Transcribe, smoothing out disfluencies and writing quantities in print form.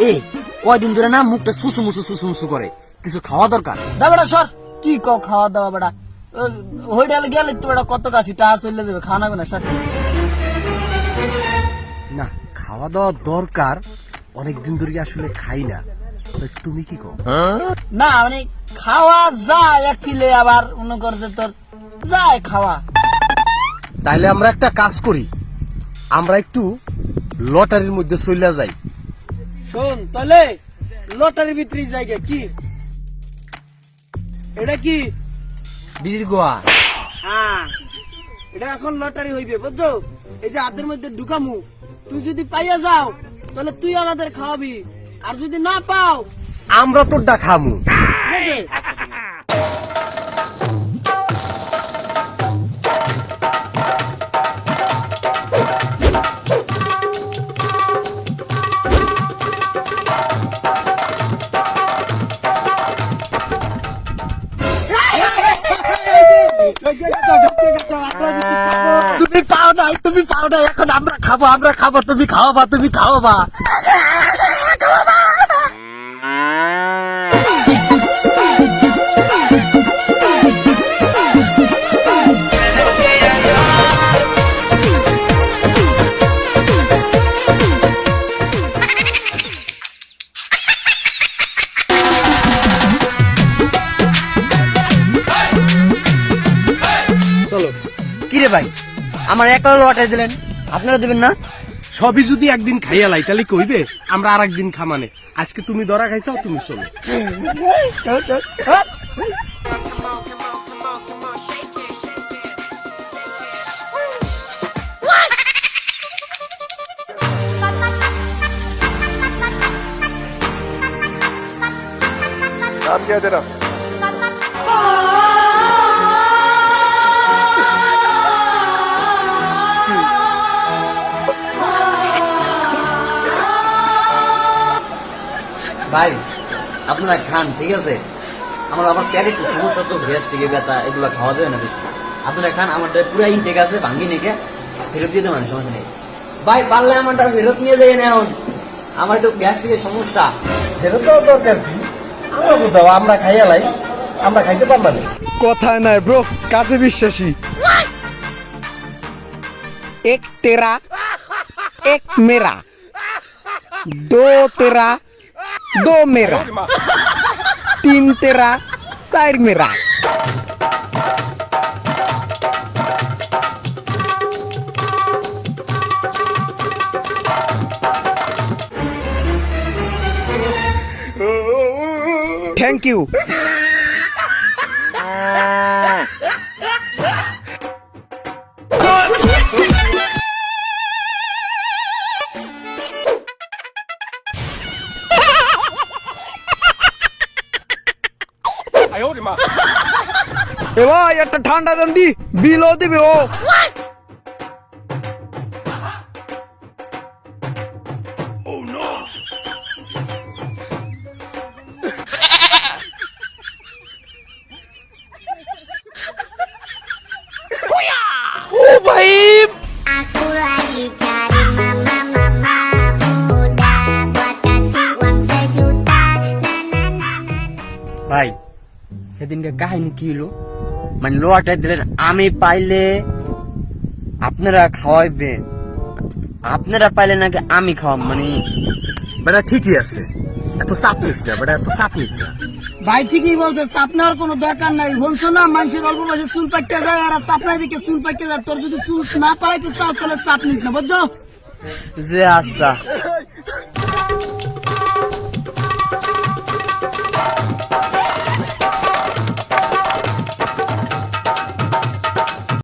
এ কয়দিন ধরে না মুখটা সুসু মুসু করে, কিছু খাওয়া দরকার। দা বেটা সর, কি খাওয়া দাওয়া বেটা, হোটেলে গেলে তো বেটা কত কাছি টাকা চলে যাবে, খাওয়া নাবে না সর। না খাওয়া দাওয়া দরকার, অনেকদিন ধরে আসলে খাই না। তুমি কি কও? না মানে খাওয়া যায় এক ফিলে, আবার মনে করছে তোর যায় খাওয়া। তাইলে আমরা একটা কাজ করি, আমরা একটু লটারির মধ্যে চলে যাই। শোন তাহলে লটারির ভিতরে জায়গা কি এটা কি বিড়ির গোয়া। হ্যাঁ এটা এখন লটারি হইবে বুঝছো, এই যে হাতের মধ্যে ঢুকামু, তুই যদি পাইয়া যাও তাহলে তুই আমাদের খাওয়াবি, আর যদি না পাও আমরা তোরটা খামু। ঠিক আছে? তুমি পাও না, এখন আমরা খাবো, তুমি খাওয়াবা। চলো। কিরে ভাই, আমার একটা লটারি দিলেন, আপনারা দেবেন না? সবই যদি একদিন খাইয়া লাই তাহলে কইবে আমরা আর একদিন খামানে। আজকে তুমি ধরা খাইছাও, তুমি চলো। नाम क्या है तेरा? ভাই আপনারা খান, ঠিক আছে? আমার পেটে একটু সমস্যা, তো গ্যাস থেকে ব্যথা, এগুলো খাওয়া যাবে না বেশি। আপনারা খান, আমারটা পুরো ইনটেক আছে, ভাঙ্গি নেকে ফেরত দিয়ে দেবেন, সমস্যা নেই। ভাই পারলে আমারটা ফেরত নিয়ে যাই না, এখন আমার একটু গ্যাস থেকে সমস্যা। ফেরত দেওয়ার দরকার কি? আমরা দাও, আমরা খাইয়া লাই, আমরা খাইতে পারবা না। কথা নাই ব্রো, কাজে বিশ্বাসী। এক তেরা এক মেরা, দো তেরা দো মেরা, তিন তেরা চার মেরা। Thank you. এ ভাই একটা ঠান্ডা দেন দি, বিলও দিবে ও। Aku lagi cari mama muda buat kasih uang sejuta. ভাই সেদিনকে কাহিনী কি হলো, মানে লটারি দিলেন, আমি পাইলে আপনারা খাওয়াইবেন, আপনারা পাইলে নাকি আমি খাওয়াব, মানে বেটা ঠিকই আছে, এত চাপ নিস না বেটা, এত চাপ নিস না। ভাই ঠিকই বলছে, চাপ নেওয়ার কোনো দরকার নাই। বলছো না মানুষের অল্প বয়সে চুল পাইতে যায়, আর চাপ নাই দিকে চুল পাইতে যায়। তোর যদি চুল না পাইতে চাও তাহলে চাপ নিস না, বুঝছো? যে আচ্ছা।